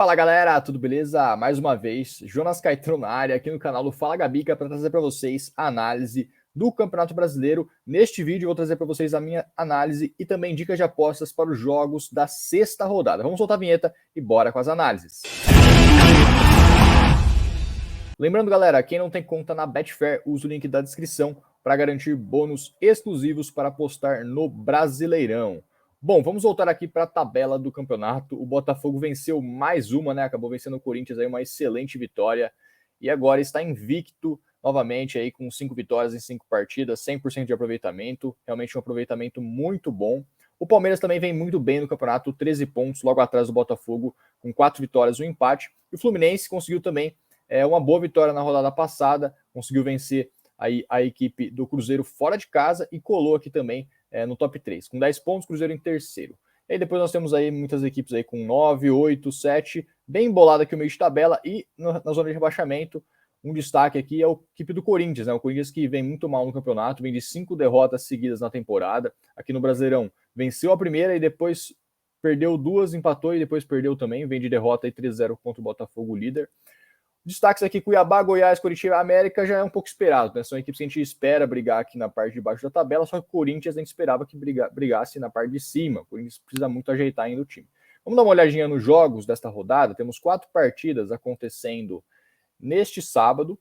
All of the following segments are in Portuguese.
Fala galera, tudo beleza? Mais uma vez, Jonas Caetano na área aqui no canal do Fala Gabica para trazer para vocês a análise do Campeonato Brasileiro. Neste vídeo eu vou trazer para vocês a minha análise e também dicas de apostas para os jogos da sexta rodada. Vamos soltar a vinheta e bora com as análises. Lembrando galera, quem não tem conta na Betfair, usa o link da descrição para garantir bônus exclusivos para apostar no Brasileirão. Bom, vamos voltar aqui para a tabela do campeonato. O Botafogo venceu mais uma, né? Acabou vencendo o Corinthians aí, uma excelente vitória. E agora está invicto novamente aí com 5 vitórias em 5 partidas, 100% de aproveitamento. Realmente um aproveitamento muito bom. O Palmeiras também vem muito bem no campeonato, 13 pontos, logo atrás do Botafogo, com 4 vitórias e um empate. E o Fluminense conseguiu também uma boa vitória na rodada passada, conseguiu vencer aí a equipe do Cruzeiro fora de casa e colou aqui também no top 3. Com 10 pontos, Cruzeiro em terceiro. E aí depois nós temos aí muitas equipes aí com 9, 8, 7, bem embolada aqui o meio de tabela e na zona de rebaixamento. Um destaque aqui é a equipe do Corinthians, né? O Corinthians que vem muito mal no campeonato, vem de 5 derrotas seguidas na temporada. Aqui no Brasileirão, venceu a primeira e depois perdeu 2, empatou e depois perdeu também. Vem de derrota aí 3-0 contra o Botafogo, líder. Destaques aqui: Cuiabá, Goiás, Coritiba, América já é um pouco esperado, né? São equipes que a gente espera brigar aqui na parte de baixo da tabela, só que o Corinthians a gente esperava que brigasse na parte de cima. O Corinthians precisa muito ajeitar ainda o time. Vamos dar uma olhadinha nos jogos desta rodada. Temos 4 partidas acontecendo neste sábado: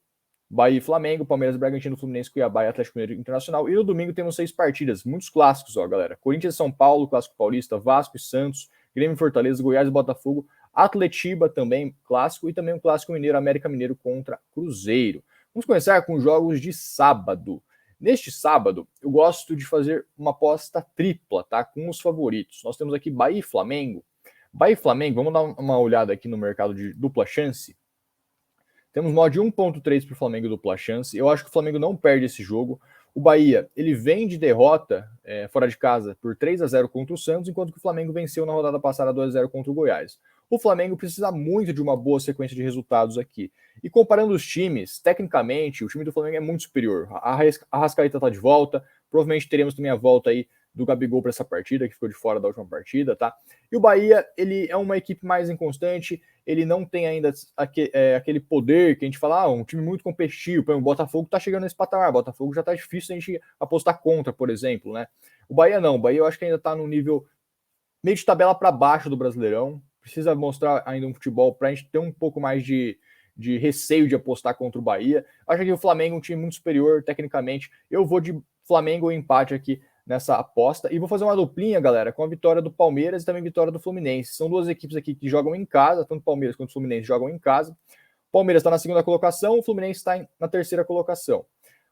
Bahia e Flamengo, Palmeiras, Bragantino, Fluminense, Cuiabá e Atlético Mineiro Internacional. E no domingo temos 6 partidas, muitos clássicos, ó, galera. Corinthians e São Paulo, Clássico Paulista, Vasco e Santos, Grêmio e Fortaleza, Goiás e Botafogo, Atletiba também, clássico, e também um clássico mineiro, América Mineiro contra Cruzeiro. Vamos começar com os jogos de sábado. Neste sábado, eu gosto de fazer uma aposta tripla, tá? Com os favoritos. Nós temos aqui Bahia e Flamengo. Bahia e Flamengo, vamos dar uma olhada aqui no mercado de dupla chance. Temos mod 1.3 para o Flamengo dupla chance. Eu acho que o Flamengo não perde esse jogo. O Bahia, ele vem de derrota fora de casa por 3-0 contra o Santos, enquanto que o Flamengo venceu na rodada passada 2-0 contra o Goiás. O Flamengo precisa muito de uma boa sequência de resultados aqui. E comparando os times, tecnicamente, o time do Flamengo é muito superior. A Arrascaeta está de volta, provavelmente teremos também a volta aí do Gabigol para essa partida, que ficou de fora da última partida, tá? E o Bahia, ele é uma equipe mais inconstante, ele não tem ainda aquele poder que a gente fala, um time muito competitivo. Por exemplo, o Botafogo tá chegando nesse patamar, o Botafogo já tá difícil a gente apostar contra, por exemplo, né? O Bahia não, o Bahia eu acho que ainda tá no nível meio de tabela para baixo do Brasileirão, precisa mostrar ainda um futebol para a gente ter um pouco mais de receio de apostar contra o Bahia. Acho que o Flamengo é um time muito superior tecnicamente. Eu vou de Flamengo ou empate aqui nessa aposta. E vou fazer uma duplinha, galera, com a vitória do Palmeiras e também a vitória do Fluminense. São duas equipes aqui que jogam em casa, tanto o Palmeiras quanto o Fluminense jogam em casa. O Palmeiras está na segunda colocação, o Fluminense está na terceira colocação.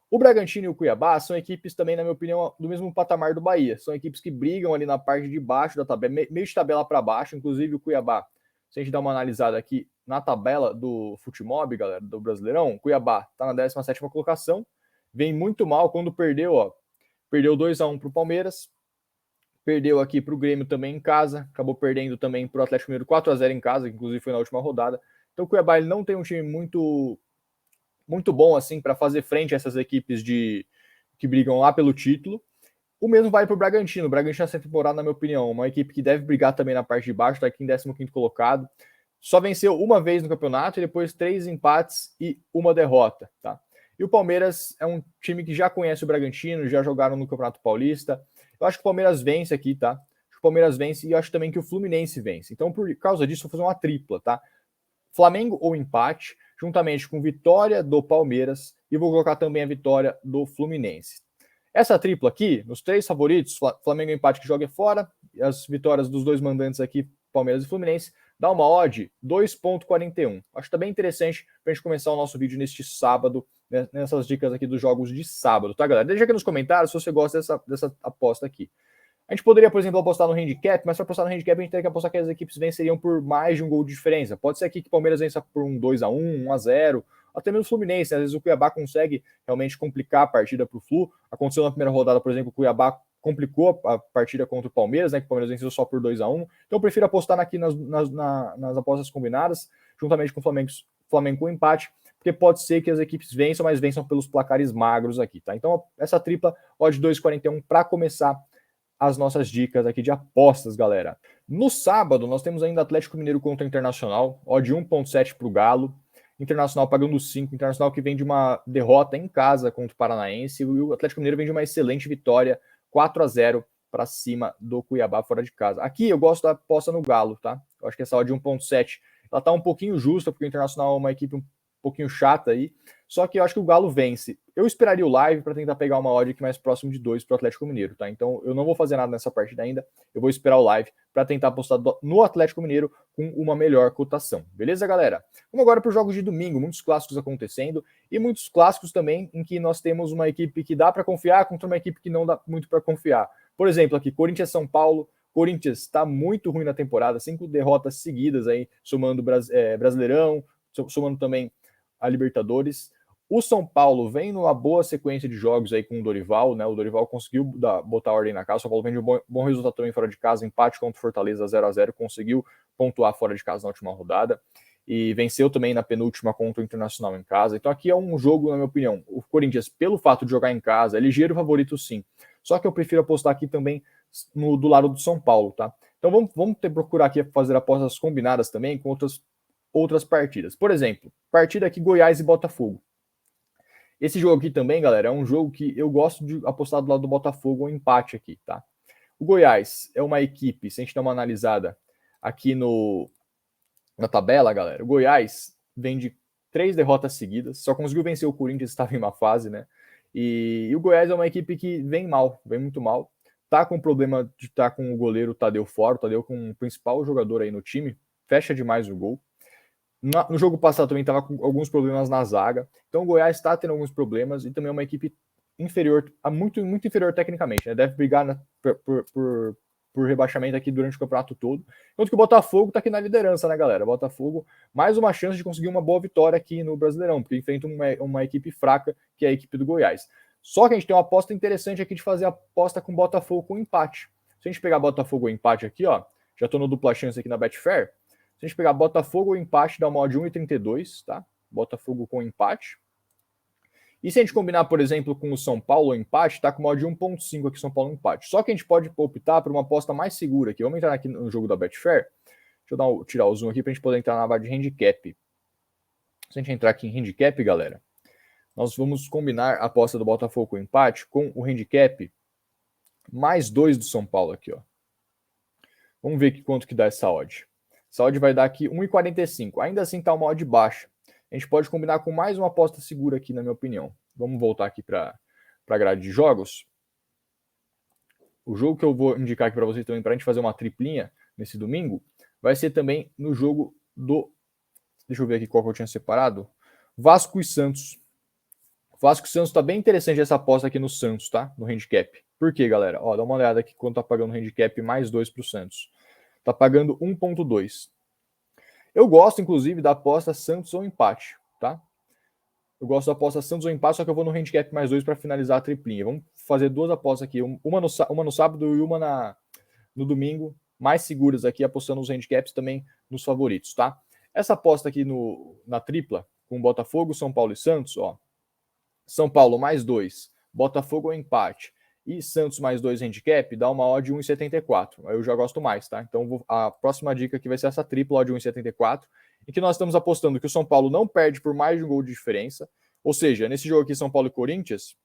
O Bragantino e o Cuiabá são equipes também, na minha opinião, do mesmo patamar do Bahia. São equipes que brigam ali na parte de baixo da tabela, meio de tabela para baixo. Inclusive o Cuiabá, se a gente dar uma analisada aqui na tabela do Futimob, galera, do Brasileirão, o Cuiabá está na 17ª colocação, vem muito mal quando perdeu, ó. Perdeu 2-1 para o Palmeiras, perdeu aqui para o Grêmio também em casa, acabou perdendo também para o Atlético Mineiro 4-0 em casa, que inclusive foi na última rodada. Então o Cuiabá ele não tem um time muito bom assim para fazer frente a essas equipes que brigam lá pelo título. O mesmo vale para o Bragantino. O Bragantino essa temporada, na minha opinião, uma equipe que deve brigar também na parte de baixo, está aqui em 15º colocado. Só venceu uma vez no campeonato e depois 3 empates e uma derrota, tá? E o Palmeiras é um time que já conhece o Bragantino, já jogaram no Campeonato Paulista. Eu acho que o Palmeiras vence aqui, tá? Acho que o Palmeiras vence e eu acho também que o Fluminense vence. Então, por causa disso, eu vou fazer uma tripla, tá? Flamengo ou empate, juntamente com vitória do Palmeiras, e vou colocar também a vitória do Fluminense. Essa tripla aqui, nos 3 favoritos, Flamengo empate que joga fora, e as vitórias dos 2 mandantes aqui, Palmeiras e Fluminense, dá uma odd 2.41. Acho que tá bem interessante pra gente começar o nosso vídeo neste sábado, né, nessas dicas aqui dos jogos de sábado, tá, galera? Deixa aqui nos comentários se você gosta dessa aposta aqui. A gente poderia, por exemplo, apostar no handicap, mas para apostar no handicap a gente teria que apostar que as equipes venceriam por mais de um gol de diferença. Pode ser aqui que o Palmeiras vença por um 2-1, 1-0, até mesmo o Fluminense. Às vezes o Cuiabá consegue realmente complicar a partida para o Flu. Aconteceu na primeira rodada, por exemplo, o Cuiabá complicou a partida contra o Palmeiras, né, que o Palmeiras venceu só por 2-1. Então eu prefiro apostar aqui nas apostas combinadas, juntamente com o Flamengo com empate, porque pode ser que as equipes vençam, mas vençam pelos placares magros aqui, tá? Então essa tripla, odd 2.41 para começar as nossas dicas aqui de apostas, galera. No sábado, nós temos ainda Atlético Mineiro contra o Internacional, odd 1.7 para o Galo. Internacional pagando 5, Internacional que vem de uma derrota em casa contra o Paranaense, e o Atlético Mineiro vem de uma excelente vitória, 4-0 para cima do Cuiabá fora de casa. Aqui eu gosto da aposta no Galo, tá? Eu acho que essa odd 1.7, ela tá um pouquinho justa, porque o Internacional é uma equipe um pouquinho chata aí, só que eu acho que o Galo vence. Eu esperaria o live para tentar pegar uma odd aqui mais próximo de 2 para o Atlético Mineiro, tá? Então eu não vou fazer nada nessa partida ainda, eu vou esperar o live para tentar apostar no Atlético Mineiro com uma melhor cotação. Beleza, galera? Vamos agora para os jogos de domingo, muitos clássicos acontecendo e muitos clássicos também em que nós temos uma equipe que dá para confiar contra uma equipe que não dá muito para confiar. Por exemplo, aqui, Corinthians-São Paulo. Corinthians está muito ruim na temporada, 5 derrotas seguidas aí, somando Brasileirão, somando também a Libertadores. O São Paulo vem numa boa sequência de jogos aí com o Dorival, né? O Dorival conseguiu botar ordem na casa. O São Paulo vem de um bom resultado também fora de casa, empate contra o Fortaleza 0-0, conseguiu pontuar fora de casa na última rodada e venceu também na penúltima contra o Internacional em casa. Então aqui é um jogo, na minha opinião, o Corinthians, pelo fato de jogar em casa, é ligeiro favorito sim. Só que eu prefiro apostar aqui também do lado do São Paulo, tá? Então vamos procurar aqui fazer apostas combinadas também com outras partidas. Por exemplo, partida aqui Goiás e Botafogo. Esse jogo aqui também, galera, é um jogo que eu gosto de apostar do lado do Botafogo, um empate aqui, tá? O Goiás é uma equipe, se a gente der uma analisada aqui na tabela, galera, o Goiás vem de 3 derrotas seguidas, só conseguiu vencer o Corinthians, estava em uma fase, né? E o Goiás é uma equipe que vem mal, vem muito mal. Tá com problema de estar com o goleiro Tadeu fora, o Tadeu com o principal jogador aí no time, fecha demais o gol. No jogo passado também estava com alguns problemas na zaga. Então o Goiás está tendo alguns problemas e também é uma equipe inferior, muito inferior tecnicamente, né? Deve brigar por rebaixamento aqui durante o campeonato todo. Enquanto que o Botafogo está aqui na liderança, né, galera? O Botafogo, mais uma chance de conseguir uma boa vitória aqui no Brasileirão, porque enfrenta uma equipe fraca, que é a equipe do Goiás. Só que a gente tem uma aposta interessante aqui de fazer a aposta com o Botafogo com empate. Se a gente pegar Botafogo ou empate aqui, ó, já estou no dupla chance aqui na Betfair. Se a gente pegar Botafogo ou empate, dá uma odd de 1,32, tá? Botafogo com empate. E se a gente combinar, por exemplo, com o São Paulo empate, tá com uma odd de 1,5 aqui, São Paulo empate. Só que a gente pode optar por uma aposta mais segura aqui. Vamos entrar aqui no jogo da Betfair. Deixa eu tirar o zoom aqui para a gente poder entrar na aba de handicap. Se a gente entrar aqui em handicap, galera, nós vamos combinar a aposta do Botafogo com empate com o handicap mais 2 do São Paulo aqui, ó. Vamos ver quanto que dá essa odd. Essa odd vai dar aqui 1,45. Ainda assim tá uma odd baixa. A gente pode combinar com mais uma aposta segura aqui, na minha opinião. Vamos voltar aqui para a grade de jogos. O jogo que eu vou indicar aqui para vocês também, para a gente fazer uma triplinha nesse domingo, vai ser também no jogo do... Deixa eu ver aqui qual que eu tinha separado. Vasco e Santos. Vasco e Santos tá bem interessante essa aposta aqui no Santos, tá? No handicap. Por quê, galera? Ó, dá uma olhada aqui quanto tá pagando o handicap mais 2 pro Santos. Tá pagando 1,2. Eu gosto, inclusive, da aposta Santos ou empate, tá? Eu gosto da aposta Santos ou empate, só que eu vou no handicap mais 2 para finalizar a triplinha. Vamos fazer 2 apostas aqui, uma no sábado e uma no domingo, mais seguras aqui, apostando nos handicaps também nos favoritos, tá? Essa aposta aqui na tripla, com Botafogo, São Paulo e Santos, ó. São Paulo mais 2, Botafogo ou empate e Santos mais 2 handicap, dá uma odd de 1,74. Aí eu já gosto mais, tá? Então a próxima dica aqui vai ser essa tripla odd de 1,74, em que nós estamos apostando que o São Paulo não perde por mais de um gol de diferença. Ou seja, nesse jogo aqui, São Paulo e Corinthians,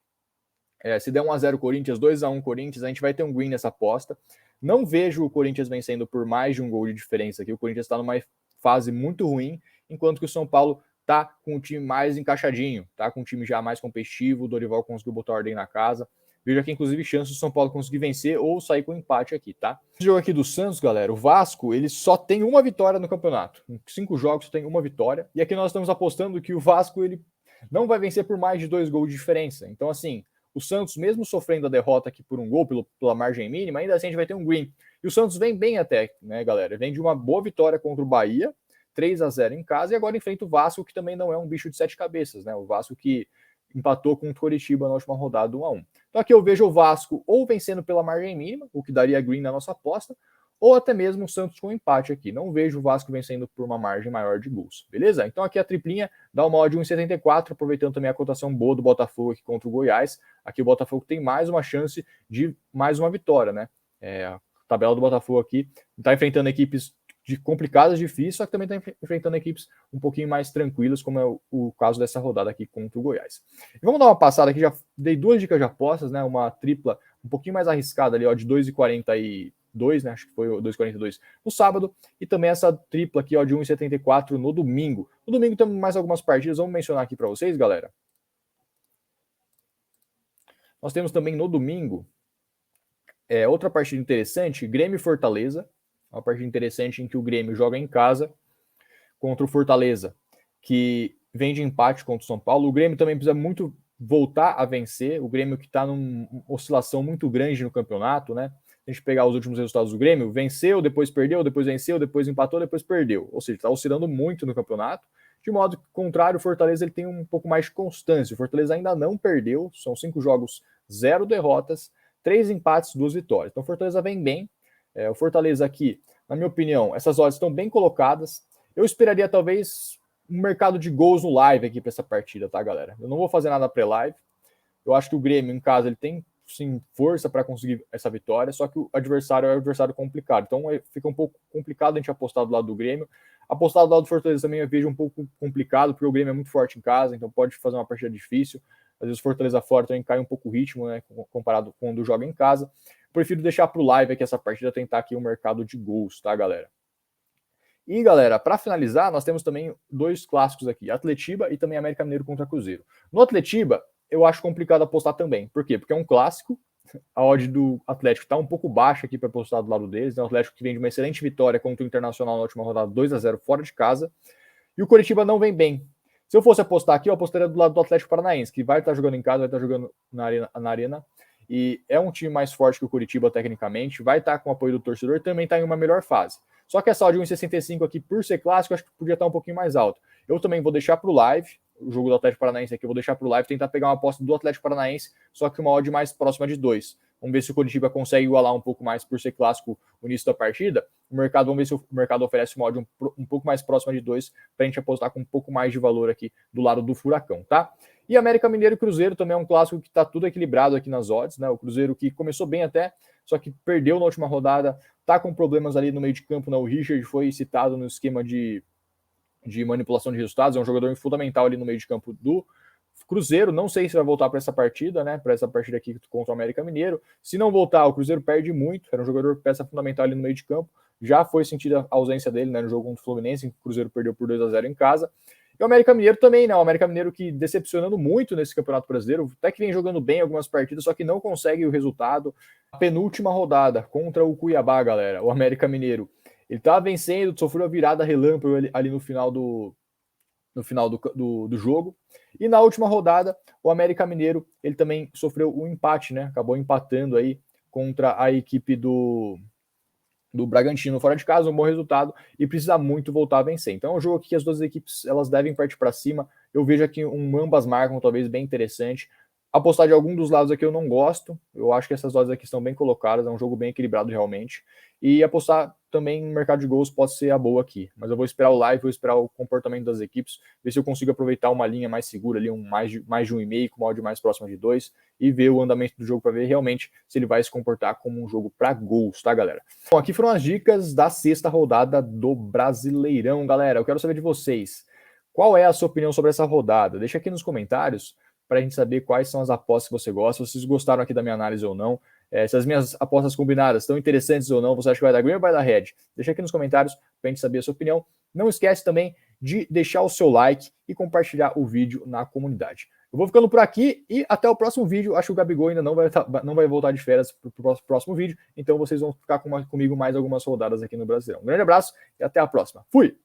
se der 1-0 Corinthians, 2-1 Corinthians, a gente vai ter um green nessa aposta. Não vejo o Corinthians vencendo por mais de um gol de diferença aqui. O Corinthians está numa fase muito ruim, enquanto que o São Paulo tá com o time mais encaixadinho, tá com o time já mais competitivo. O Dorival conseguiu botar ordem na casa. Vejo aqui, inclusive, chance do São Paulo conseguir vencer ou sair com empate aqui, tá? Esse jogo aqui do Santos, galera, o Vasco, ele só tem uma vitória no campeonato. Em 5 jogos, só tem uma vitória. E aqui nós estamos apostando que o Vasco, ele não vai vencer por mais de 2 gols de diferença. Então, assim, o Santos, mesmo sofrendo a derrota aqui por um gol, pela margem mínima, ainda assim a gente vai ter um green. E o Santos vem bem até, né, galera? Vem de uma boa vitória contra o Bahia, 3-0 em casa, e agora enfrenta o Vasco, que também não é um bicho de 7 cabeças, né? O Vasco que empatou com o Coritiba na última rodada 1-1. Então aqui eu vejo o Vasco ou vencendo pela margem mínima, o que daria green na nossa aposta, ou até mesmo o Santos com empate aqui. Não vejo o Vasco vencendo por uma margem maior de gols, beleza? Então aqui a triplinha dá uma odd de 1,74, aproveitando também a cotação boa do Botafogo aqui contra o Goiás. Aqui o Botafogo tem mais uma chance de mais uma vitória, né? A tabela do Botafogo aqui está enfrentando equipes complicadas, difíceis, só que também está enfrentando equipes um pouquinho mais tranquilas, como é o caso dessa rodada aqui contra o Goiás. E vamos dar uma passada aqui, já dei 2 dicas de apostas, né? Uma tripla um pouquinho mais arriscada ali, ó, de 2,42, né? Acho que foi 2,42 no sábado, e também essa tripla aqui, ó, de 1,74 no domingo. No domingo temos mais algumas partidas, vamos mencionar aqui para vocês, galera. Nós temos também no domingo outra partida interessante, Grêmio e Fortaleza. Uma partida interessante em que o Grêmio joga em casa contra o Fortaleza, que vem de empate contra o São Paulo. O Grêmio também precisa muito voltar a vencer. O Grêmio que está numa oscilação muito grande no campeonato, né? A gente pegar os últimos resultados do Grêmio, venceu, depois perdeu, depois venceu, depois empatou, depois perdeu. Ou seja, está oscilando muito no campeonato. De modo contrário, o Fortaleza ele tem um pouco mais de constância. O Fortaleza ainda não perdeu, são 5 jogos, 0 derrotas, 3 empates, 2 vitórias. Então o Fortaleza vem bem. O Fortaleza aqui, na minha opinião, essas odds estão bem colocadas. Eu esperaria talvez um mercado de gols no live aqui para essa partida, tá, galera? Eu não vou fazer nada pré-live. Eu acho que o Grêmio, em casa, ele tem sim força para conseguir essa vitória, só que o adversário é um adversário complicado. Então fica um pouco complicado a gente apostar do lado do Grêmio. Apostar do lado do Fortaleza também eu vejo um pouco complicado, porque o Grêmio é muito forte em casa, então pode fazer uma partida difícil. Às vezes o Fortaleza fora também cai um pouco o ritmo, né, comparado com quando joga em casa. Prefiro deixar para o live aqui essa partida, tentar aqui um mercado de gols, tá, galera? E, galera, para finalizar, nós temos também 2 clássicos aqui, Atletiba e também América Mineiro contra Cruzeiro. No Atletiba, eu acho complicado apostar também. Por quê? Porque é um clássico, a odd do Atlético está um pouco baixa aqui para apostar do lado deles, né? O Atlético que vem de uma excelente vitória contra o Internacional na última rodada, 2-0 fora de casa, e o Coritiba não vem bem. Se eu fosse apostar aqui, eu apostaria do lado do Atlético Paranaense, que vai estar jogando em casa, vai estar jogando na arena, e é um time mais forte que o Coritiba tecnicamente, vai estar com o apoio do torcedor e também está em uma melhor fase. Só que essa odd de 1,65 aqui, por ser clássico, acho que podia estar um pouquinho mais alto. Eu também vou deixar para o live, o jogo do Atlético Paranaense aqui, eu vou deixar para o live, tentar pegar uma aposta do Atlético Paranaense, só que uma odd mais próxima de 2. Vamos ver se o Coritiba consegue igualar um pouco mais por ser clássico no início da partida. Vamos ver se o mercado oferece uma odd um pouco mais próxima de 2 para a gente apostar com um pouco mais de valor aqui do lado do Furacão, tá? E América Mineiro e Cruzeiro também é um clássico que está tudo equilibrado aqui nas odds, né? O Cruzeiro que começou bem até, só que perdeu na última rodada, tá com problemas ali no meio de campo, né? O Richard foi citado no esquema de manipulação de resultados, é um jogador fundamental ali no meio de campo do Cruzeiro. Não sei se vai voltar para essa partida, né? Para essa partida aqui contra o América Mineiro. Se não voltar, o Cruzeiro perde muito, era um jogador peça fundamental ali no meio de campo. Já foi sentida a ausência dele, né, no jogo contra o Fluminense, o Cruzeiro perdeu por 2-0 em casa. E o América Mineiro também, né? O América Mineiro que decepcionando muito nesse Campeonato Brasileiro, até que vem jogando bem algumas partidas, só que não consegue o resultado. A penúltima rodada contra o Cuiabá, galera, o América Mineiro, ele tá vencendo, sofreu a virada relâmpago ali no final do jogo. E na última rodada, o América Mineiro, ele também sofreu um empate, né? Acabou empatando aí contra a equipe do Bragantino fora de casa, um bom resultado, e precisa muito voltar a vencer. Então é um jogo aqui que as duas equipes elas devem partir para cima. Eu vejo aqui ambas marcam, talvez bem interessante. Apostar de algum dos lados aqui eu não gosto. Eu acho que essas odds aqui estão bem colocadas, é um jogo bem equilibrado realmente. E apostar também no mercado de gols pode ser a boa aqui. Mas eu vou esperar o live, vou esperar o comportamento das equipes, ver se eu consigo aproveitar uma linha mais segura ali, mais de 1,5, com uma odd mais próxima de 2, e ver o andamento do jogo para ver realmente se ele vai se comportar como um jogo para gols, tá, galera? Bom, aqui foram as dicas da 6ª rodada do Brasileirão, galera. Eu quero saber de vocês. Qual é a sua opinião sobre essa rodada? Deixa aqui nos comentários para a gente saber quais são as apostas que você gosta, se vocês gostaram aqui da minha análise ou não, se as minhas apostas combinadas estão interessantes ou não, você acha que vai dar green ou vai dar red? Deixa aqui nos comentários para a gente saber a sua opinião. Não esquece também de deixar o seu like e compartilhar o vídeo na comunidade. Eu vou ficando por aqui e até o próximo vídeo. Acho que o Gabigol ainda não vai voltar de férias para o próximo vídeo, então vocês vão ficar comigo mais algumas rodadas aqui no Brasileirão. Um grande abraço e até a próxima. Fui!